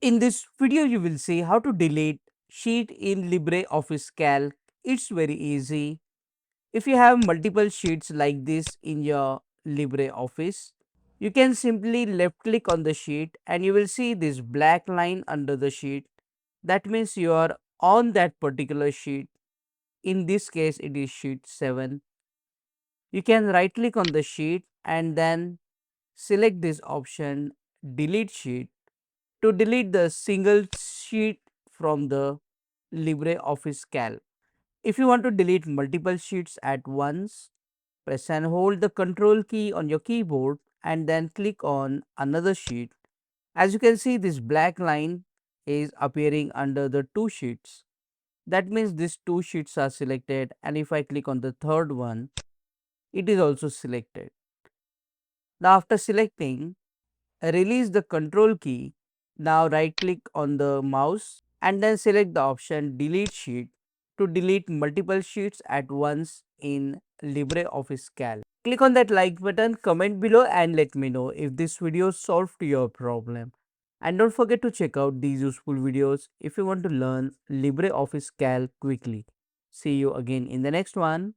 In this video, you will see how to delete sheet in LibreOffice Calc. It's very easy. If you have multiple sheets like this in your LibreOffice, you can simply left click on the sheet and you will see this black line under the sheet. That means you are on that particular sheet. In this case, it is sheet 7. You can right click on the sheet and then select this option delete sheet to delete the single sheet from the LibreOffice Calc. If you want to delete multiple sheets at once, press and hold the control key on your keyboard and then click on another sheet. As you can see, this black line is appearing under the two sheets. That means these two sheets are selected, and if I click on the third one, it is also selected. Now after selecting, release the control key. Now right click on the mouse and then select the option delete sheet to delete multiple sheets at once in LibreOffice Calc. Click on that like button, comment below and let me know if this video solved your problem. And don't forget to check out these useful videos if you want to learn LibreOffice Calc quickly. See you again in the next one.